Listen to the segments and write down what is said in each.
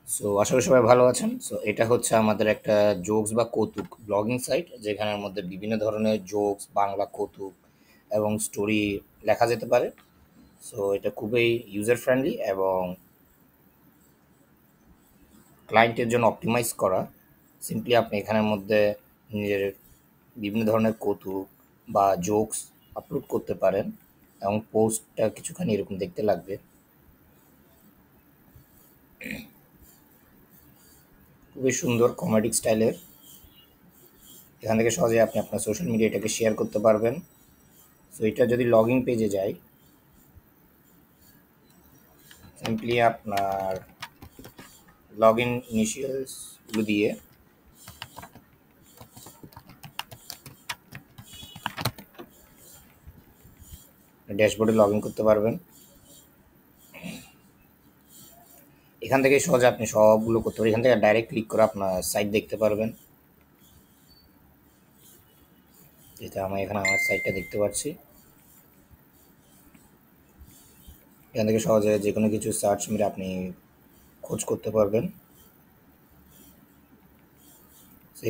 So আশা করি সবাই ভালো আছেন। সো এটা হচ্ছে আমাদের একটা জোকস বা কৌতুক ব্লগিং সাইট, যেখানের মধ্যে বিভিন্ন ধরনের জোকস, বাংলা কৌতুক এবং স্টোরি লেখা যেতে পারে। সো এটা খুবই ইউজার ফ্রেন্ডলি এবং ক্লায়েন্টের জন্য অপটিমাইজ করা। সিম্পলি আপনি এখানের মধ্যে নিজের বিভিন্ন ধরনের কৌতুক বা জোকস আপলোড করতে পারেন এবং পোস্টটা কিছুখানি এরকম দেখতে লাগবে। খুবই সুন্দর কমেডিক স্টাইলের। এখান থেকে সহজে আপনি আপনার সোশ্যাল মিডিয়া এটাকে শেয়ার করতে পারবেন। সো এটা যদি লগইন পেজে যায়, সিম্পলি আপনার লগ ইন ইনিশিয়ালসগুলো দিয়ে ড্যাশবোর্ডে লগ ইন করতে পারবেন। এখান থেকে সহজে আপনি সবগুলো করতে পারেন। এখান থেকে ডাইরেক্ট ক্লিক করে আপনার সাইট দেখতে পারবেন। যেটা আমি এখানে আমার সাইটটা দেখতে পাচ্ছি। এখান থেকে সহজে যে কোনো কিছু সার্চ মেরে আপনি খোঁজ করতে পারবেন।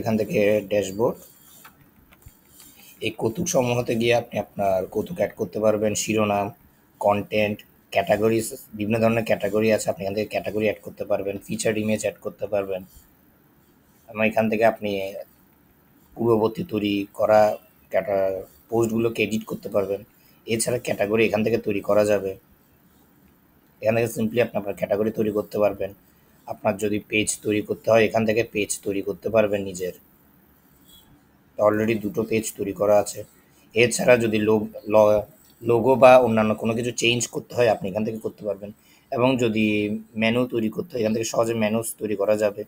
এখান থেকে ড্যাশবোর্ড, এই কৌতুক সমূহতে গিয়ে আপনি আপনার কৌতুক অ্যাড করতে পারবেন। শিরোনাম, কন্টেন্ট, ক্যাটাগরিজ, বিভিন্ন ধরনের ক্যাটাগরি আছে, আপনি এখান থেকে ক্যাটাগরি অ্যাড করতে পারবেন। ফিচার ইমেজ অ্যাড করতে পারবেন এবং এখান থেকে আপনি পূর্ববর্তী তৈরি করা পোস্টগুলোকে এডিট করতে পারবেন। এছাড়া ক্যাটাগরি এখান থেকে তৈরি করা যাবে। এখান থেকে সিম্পলি আপনি আপনার ক্যাটাগরি তৈরি করতে পারবেন। আপনার যদি পেজ তৈরি করতে হয়, এখান থেকে পেজ তৈরি করতে পারবেন নিজের। অলরেডি দুটো পেজ তৈরি করা আছে। এছাড়া যদি লোগো বা অন্যান্য কোনো কিছু চেঞ্জ করতে হয়, আপনি এখান থেকে করতে পারবেন। এবং যদি মেনু তৈরি করতে হয়, এখান থেকে সহজে মেনুস তৈরি করা যাবে।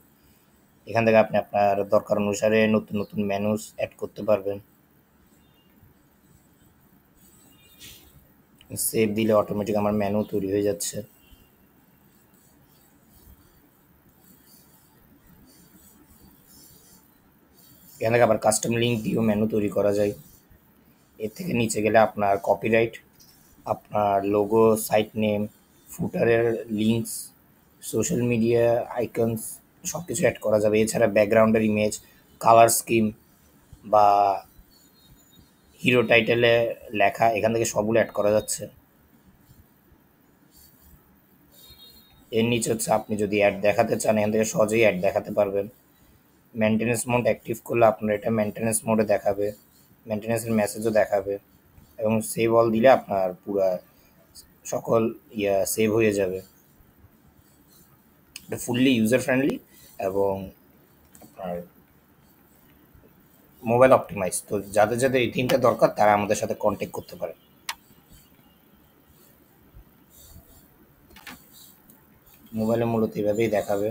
এখান থেকে আপনি আপনার দরকার অনুসারে নতুন নতুন মেনুস অ্যাড করতে পারবেন। সেভ দিলে অটোমেটিক আমার মেনু তৈরি হয়ে যাচ্ছে। এখান থেকে আবার কাস্টম লিঙ্ক দিয়েও মেনু তৈরি করা যায়। এর থেকে নিচে গেলে আপনার কপিরাইট, আপনার লোগো, সাইট নেম, ফুটারের লিঙ্কস, সোশ্যাল মিডিয়া আইকনস সব কিছু অ্যাড করা যাবে। এছাড়া ব্যাকগ্রাউন্ডের ইমেজ, কালার স্কিম বা হিরো টাইটেলে লেখা এখান থেকে সবগুলো অ্যাড করা যাচ্ছে। এর নিচে হচ্ছে আপনি যদি অ্যাড দেখাতে চান, এখান থেকে সহজেই অ্যাড দেখাতে পারবেন। মেনটেন্যান্স মোড অ্যাক্টিভ করলে আপনার এটা মেনটেন্যান্স মোডে দেখাবে, মেনটেন্যান্সের মেসেজও দেখাবে এবং সেভ অল দিলে আপনার পুরা সকল সেভ হয়ে যাবে। এটা ফুললি ইউজার ফ্রেন্ডলি এবং আপনার মোবাইল অপটিমাইজ। তো যাদের যাদের এই তিনটা দরকার তারা আমাদের সাথে কন্ট্যাক্ট করতে পারে। মোবাইলে মূলত এভাবেই দেখাবে।